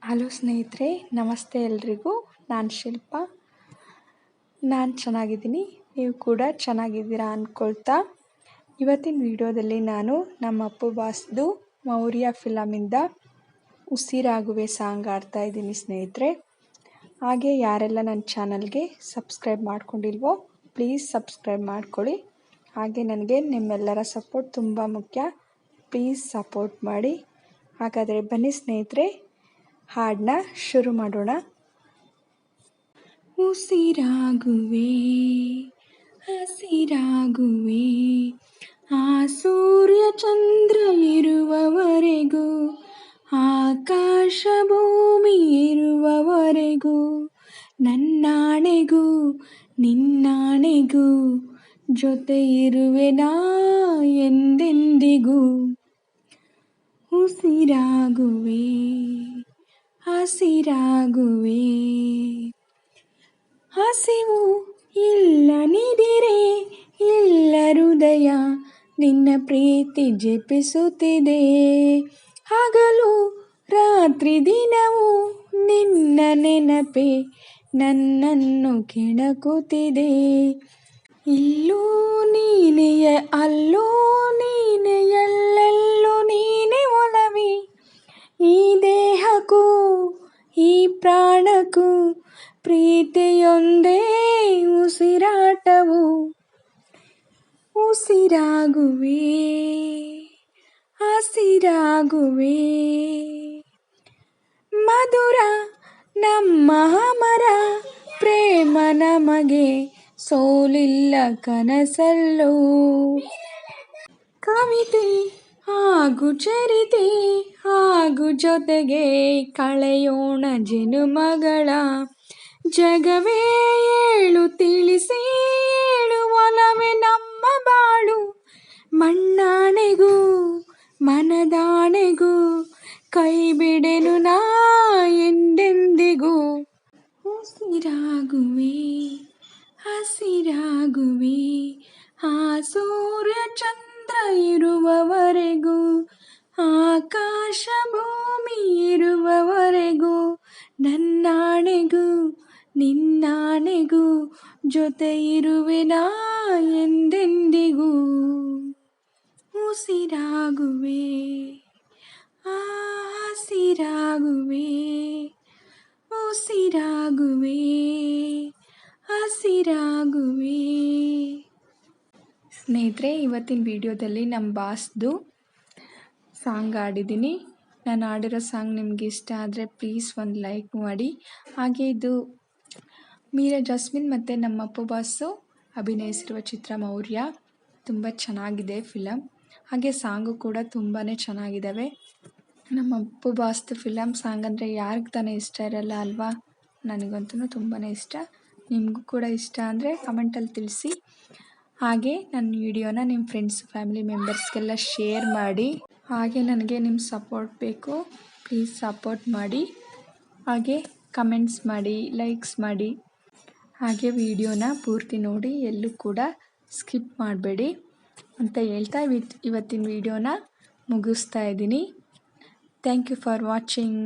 Hello ಸ್ನೇಹಿತರೆ, ನಮಸ್ತೆ ಎಲ್ರಿಗೂ. ನಾನು ಶಿಲ್ಪ. ನಾನು ಚೆನ್ನಾಗಿದ್ದೀನಿ, ನೀವು ಕೂಡ ಚೆನ್ನಾಗಿದ್ದೀರಾ ಅಂದ್ಕೊಳ್ತಾ ಇವತ್ತಿನ ವಿಡಿಯೋದಲ್ಲಿ ನಾನು ನಮ್ಮ ಅಪ್ಪು ಬಾಸ್ದು ಮೌರ್ಯ ಫಿಲಮಿಂದ ಉಸಿರಾಗುವೆ ಸಾಂಗ್ ಆಡ್ತಾ ಇದ್ದೀನಿ ಸ್ನೇಹಿತರೆ. ಹಾಗೆ ಯಾರೆಲ್ಲ ನನ್ನ ಚಾನಲ್ಗೆ ಸಬ್ಸ್ಕ್ರೈಬ್ ಮಾಡ್ಕೊಂಡಿಲ್ವೋ ಪ್ಲೀಸ್ ಸಬ್ಸ್ಕ್ರೈಬ್ ಮಾಡ್ಕೊಳ್ಳಿ. ಹಾಗೆ ನನಗೆ ನಿಮ್ಮೆಲ್ಲರ ಸಪೋರ್ಟ್ ತುಂಬ ಮುಖ್ಯ, ಪ್ಲೀಸ್ ಸಪೋರ್ಟ್ ಮಾಡಿ. ಹಾಗಾದರೆ ಬನ್ನಿ ಸ್ನೇಹಿತರೆ, ಹಾಡನ್ನ ಶುರು ಮಾಡೋಣ. ಉಸಿರಾಗುವೆ ಹಸಿರಾಗುವೆ ಆ ಸೂರ್ಯ ಚಂದ್ರ ಇರುವವರೆಗೂ, ಆಕಾಶ ಭೂಮಿ ಇರುವವರೆಗೂ, ನನ್ನಾಣೆಗೂ ನಿನ್ನಾಣೆಗೂ ಜೊತೆ ಇರುವೆ ನಾ ಎಂದೆಂದಿಗೂ. ಉಸಿರಾಗುವೆ ಹಸಿರಾಗುವೆ ಹಸಿವು ಇಲ್ಲ ನಿದಿರೆ ಇಲ್ಲ ಹೃದಯ ನಿನ್ನ ಪ್ರೀತಿ ಜಪಿಸುತ್ತಿದೆ. ಹಗಲು ರಾತ್ರಿ ದಿನವೂ ನಿನ್ನ ನೆನಪೆ ನನ್ನನ್ನು ಕೆಣಕುತ್ತಿದೆ. ಇಲ್ಲೂ ನೀನೆಯ ಅಲ್ಲೂ ನೀನೆ ಎಲ್ಲೆಲ್ಲೂ ನೀನೆ ಒಲವಿ, ಈ ದೇಹಕ್ಕೂ ಈ ಪ್ರಾಣಕ್ಕೂ ಪ್ರೀತಿಯೊಂದೇ ಉಸಿರಾಟವು. ಉಸಿರಾಗುವೆ ಹಸಿರಾಗುವೆ ಮಧುರ ನಮ್ಮ ಅಮರ ಪ್ರೇಮ ನಮಗೆ ಸೋಲಿಲ್ಲ ಕನಸಲ್ಲೂ. ಕವಿತೆ ಹಾಗೂ ಚರಿತೆ ಹಾಗೂ ಜೊತೆಗೆ ಕಳೆಯೋಣ ಜನುಮಗಳ. ಜಗವೇ ಏಳು ತಿಳಿಸಿ ಏಳು ಒಲವೇ ನಮ್ಮ ಬಾಳು. ಮಣ್ಣಾಣೆಗೂ ಮನದಾಣೆಗೂ ಕೈ ಬಿಡೆನು ನಾ ಎಂದೆಂದಿಗೂ. ಉಸಿರಾಗುವೆ ಹಸಿರಾಗುವೆ ಆ ಸೂರ್ಯ ಚಂದ್ರ ಇರುವವರೆಗೂ, ಆಕಾಶ ಭೂಮಿ ಇರುವವರೆಗೂ, ನನ್ನಾಣೆಗೂ ನಿನ್ನಾಣೆಗೂ ಜೊತೆ ಇರುವೆ ನಾ ಎಂದೆಂದಿಗೂ. ಉಸಿರಾಗುವೆ ಹಸಿರಾಗುವೆ ಉಸಿರಾಗುವೆ ಹಸಿರಾಗುವೆ. ಸ್ನೇಹಿತರೆ, ಇವತ್ತಿನ ವಿಡಿಯೋದಲ್ಲಿ ನಮ್ಮ ಬಾಸ್ದು ಸಾಂಗ್ ಆಡಿದ್ದೀನಿ. ನಾನು ಆಡಿರೋ ಸಾಂಗ್ ನಿಮಗೆ ಇಷ್ಟ ಆದರೆ ಪ್ಲೀಸ್ ಒಂದು ಲೈಕ್ ಮಾಡಿ. ಹಾಗೆ ಇದು ಮೀರಾ ಜಾಸ್ಮಿನ್ ಮತ್ತು ನಮ್ಮ ಅಪ್ಪು ಬಾಸು ಅಭಿನಯಿಸಿರುವ ಚಿತ್ರ ಮೌರ್ಯ. ತುಂಬ ಚೆನ್ನಾಗಿದೆ ಫಿಲಮ್. ಹಾಗೆ ಸಾಂಗು ಕೂಡ ತುಂಬಾ ಚೆನ್ನಾಗಿದ್ದಾವೆ. ನಮ್ಮ ಅಪ್ಪು ಬಾಸ್ದು ಫಿಲಮ್ ಸಾಂಗ್ ಅಂದರೆ ಯಾರಿಗೆ ತಾನೇ ಇಷ್ಟ ಇರಲ್ಲ ಅಲ್ವಾ? ನನಗಂತೂ ತುಂಬಾ ಇಷ್ಟ. ನಿಮಗೂ ಕೂಡ ಇಷ್ಟ ಅಂದರೆ ಕಮೆಂಟಲ್ಲಿ ತಿಳಿಸಿ. ಹಾಗೆ ನನ್ನ ವಿಡಿಯೋನ ನಿಮ್ಮ ಫ್ರೆಂಡ್ಸ್ ಫ್ಯಾಮಿಲಿ ಮೆಂಬರ್ಸ್ಗೆಲ್ಲ ಶೇರ್ ಮಾಡಿ. ಹಾಗೆ ನನಗೆ ನಿಮ್ಮ ಸಪೋರ್ಟ್ ಬೇಕು, ಪ್ಲೀಸ್ ಸಪೋರ್ಟ್ ಮಾಡಿ. ಹಾಗೆ ಕಮೆಂಟ್ಸ್ ಮಾಡಿ, ಲೈಕ್ಸ್ ಮಾಡಿ. ಹಾಗೆ ವಿಡಿಯೋನ ಪೂರ್ತಿ ನೋಡಿ, ಎಲ್ಲೂ ಕೂಡ ಸ್ಕಿಪ್ ಮಾಡಬೇಡಿ ಅಂತ ಹೇಳ್ತಾ ಇವತ್ತಿನ ವಿಡಿಯೋನ ಮುಗಿಸ್ತಾ ಇದ್ದೀನಿ. Thank you for watching.